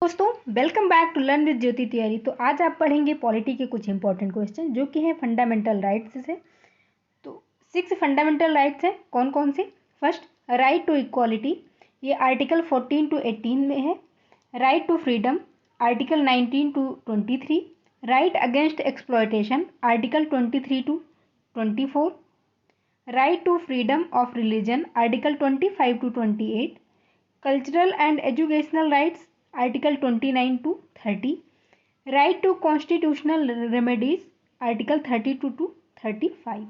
दोस्तों, welcome back to learn with Jyoti Tiwari. तो आज आप पढ़ेंगे पॉलिटी के कुछ इंपॉर्टेंट क्वेश्चन जो कि हैं फंडामेंटल राइट्स से। तो 6 फंडामेंटल राइट्स हैं। कौन कौन से? फर्स्ट, राइट टू इक्वालिटी, ये आर्टिकल 14 to 18 में है। Right to freedom, article 19 to 23। Right against exploitation, article 23 to 24। Right to freedom of religion, article 25 to 28। Cultural and educational rights, article 29 to 30। Right to constitutional remedies, article 32 to 35।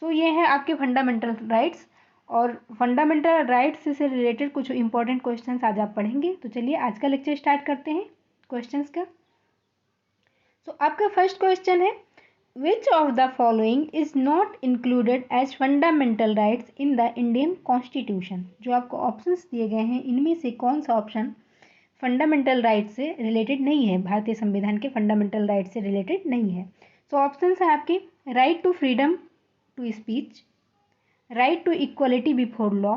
So ये हैं आपके fundamental rights. और fundamental rights से related कुछ important questions आज आप पढ़ेंगे। तो चलिए आज का लेक्चर स्टार्ट करते हैं क्वेश्चंस का। तो आपका फर्स्ट क्वेश्चन है, which of the following is not included as fundamental rights in the Indian constitution. जो आपको ऑप्शंस दिए गए हैं इनमें से कौन सा ऑप्शन फंडामेंटल राइट से रिलेटेड नहीं है, भारतीय संविधान के फंडामेंटल राइट से रिलेटेड नहीं है। सो ऑप्शंस हैं आपके, right to freedom to speech, right to equality before law,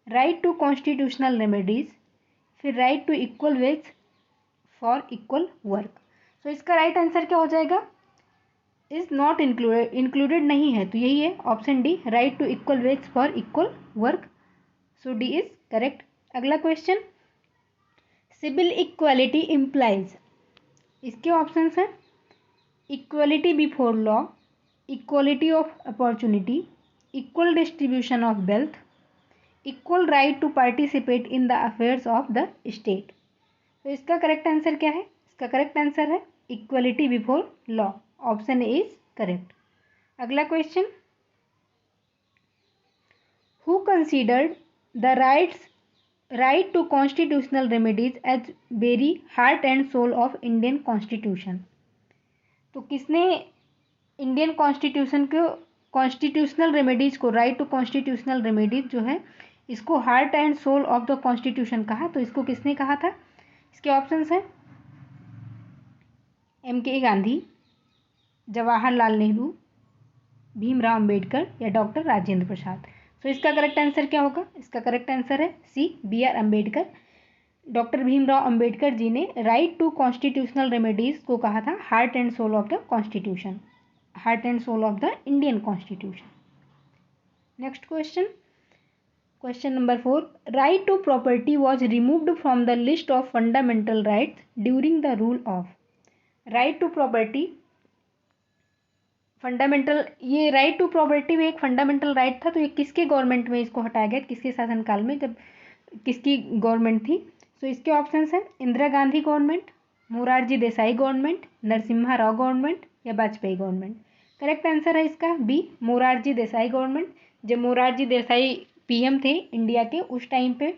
right to constitutional remedies, फिर right to equal wage for equal work. So इसका राइट आंसर क्या हो जाएगा? इज नॉट इंक्लूडेड नहीं है, तो यही है option D, right to equal wage for equal work. So D is correct. अगला क्वेश्चन, सिविल इक्वालिटी इम्प्लाइज, इसके ऑप्शंस हैं equality before law, equality of opportunity, equal distribution of wealth, equal right to participate in the affairs of the state. तो इसका correct answer क्या है? इसका correct answer है equality before law, option A is correct. अगला question, who considered the right to constitutional remedies as very heart and soul of Indian constitution. तो किसने Indian constitution को, कॉन्स्टिट्यूशनल रेमेडीज को, right to constitutional remedies जो है इसको heart and soul of the constitution कहा? तो इसको किसने कहा था? इसके ऑप्शंस हैं M.K. गांधी, जवाहरलाल नेहरू, भीमराव अंबेडकर या डॉक्टर राजेंद्र प्रसाद। तो इसका करेक्ट आंसर क्या होगा? इसका करेक्ट आंसर है C, B.R. Ambedkar. Doctor Bhimrao Ambedkar ji ने राइट टू कॉन्स्टिट्यूशनल रेमेडीज को कहा था heart and soul of the constitution, heart and soul of the Indian constitution. Next question, question number 4, right to property was removed from the list of fundamental rights during the rule of. Right to property fundamental, ये right to property में एक fundamental right था, तो ये किसके government में इसको हटाया गया, किसके शासनकाल में, जब किसकी गवर्नमेंट थी? तो इसके ऑप्शंस हैं Indira Gandhi government, Morarji Desai government, Narasimha Rao government या वाजपेयी गवर्नमेंट। करेक्ट आंसर है इसका बी, मोरारजी देसाई गवर्नमेंट। जब मोरारजी देसाई PM थे इंडिया के, उस टाइम पे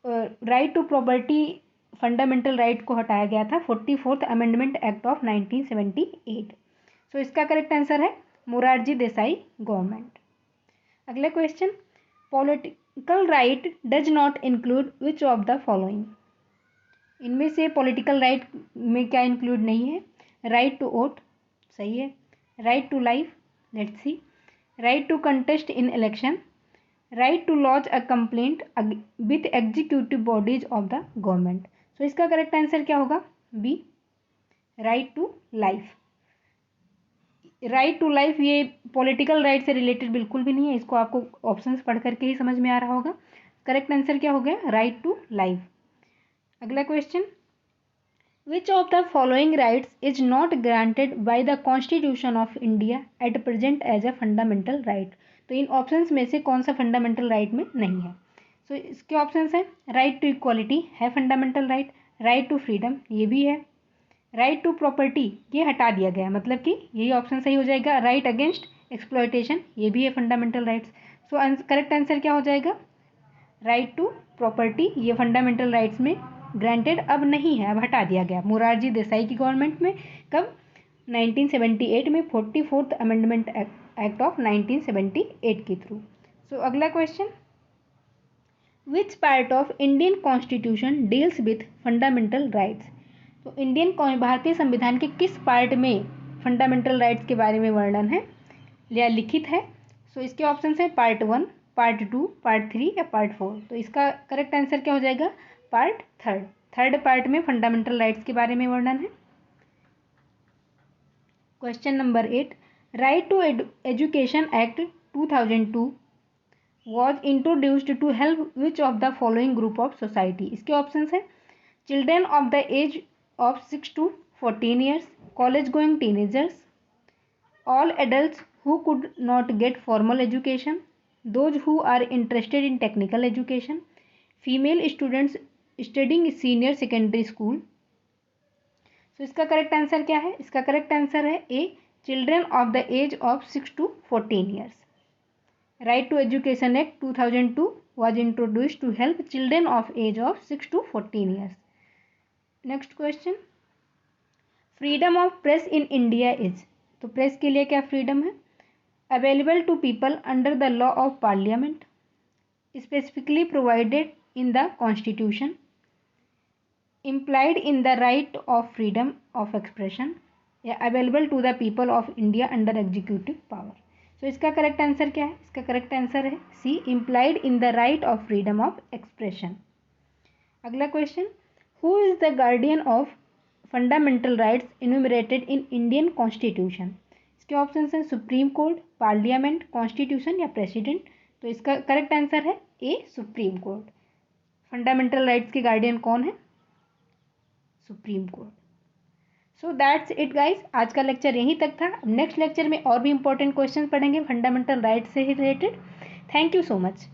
right to property fundamental right को हटाया गया था, 44th अमेंडमेंट एक्ट ऑफ 1978। तो इसका करेक्ट आंसर है मोरारजी देसाई गवर्नमेंट। अगला question, political right does not include which of the following. इनमें से पॉलिटिकल राइट में क्या इंक्लूड नहीं है? राइट टू वोट, सही है। Right to life, let's see. Right to contest in election, right to launch a complaint with executive bodies of the government. So इसका correct answer क्या होगा? B, right to life. Right to life ये political right से related बिल्कुल भी नहीं है, इसको आपको ऑप्शंस पढ़ करके ही समझ में आ रहा होगा। करेक्ट आंसर क्या हो गया? Right to life. अगला question, which of the following rights is not granted by the constitution of India at present as a fundamental right. तो इन ऑप्शंस में से कौन सा फंडामेंटल राइट में नहीं है? सो इसके ऑप्शंस हैं राइट टू इक्वालिटी है fundamental right, right to freedom ये भी है, राइट टू प्रॉपर्टी ये हटा दिया गया, मतलब कि यही ऑप्शन सही हो जाएगा। राइट अगेंस्ट एक्सप्लॉयटेशन ये भी है fundamental rights. So correct answer क्या हो जाएगा? राइट टू प्रॉपर्टी ये फंडामेंटल राइट्स में ग्रांटेड अब नहीं है, अब हटा दिया गया मोरारजी देसाई की गवर्नमेंट में। कब? 1978 में, 44th अमेंडमेंट एक्ट ऑफ 1978 के थ्रू। सो अगला question, which part of Indian constitution deals with fundamental rights. तो भारतीय संविधान के किस पार्ट में फंडामेंटल राइट्स के बारे में वर्णन है या लिखित है? सो इसके ऑप्शन है पार्ट 1, पार्ट 2, पार्ट 3 या पार्ट 4। तो इसका करेक्ट आंसर क्या हो जाएगा? पार्ट 3। थर्ड पार्ट में फंडामेंटल राइट्स के बारे में वर्णन है। Question number 8, right to education act 2002 was introduced to help which of the following group of society। इसके ऑप्शंस है children of the age of 6 to 14 years, college going teenagers, all adults who could not get formal education, those who are interested in technical education, female students studying senior secondary school। तो इसका correct answer क्या है? इसका correct answer है A, children of the age of 6 to 14 years। Right to Education Act 2002 was introduced to help children of age of 6 to 14 years। Next question, freedom of press in India is। तो press के लिए क्या freedom है? Available to people under the law of parliament, specifically provided in the constitution, implied in the right of freedom of expression, या available to the people of India under executive power। तो इसका correct answer क्या है? इसका correct answer है C, implied in the right of freedom of expression. अगला question, who is the guardian of fundamental rights enumerated in Indian constitution. इसके option हैं supreme court, parliament, constitution या प्रेसिडेंट। तो इसका करेक्ट आंसर है A, supreme court. Fundamental rights के guardian कौन है? Supreme court. So that's it guys, आज का लेक्चर यहीं तक था। नेक्स्ट लेक्चर में और भी इंपॉर्टेंट क्वेश्चन पढ़ेंगे फंडामेंटल राइट से ही related. Thank you so much.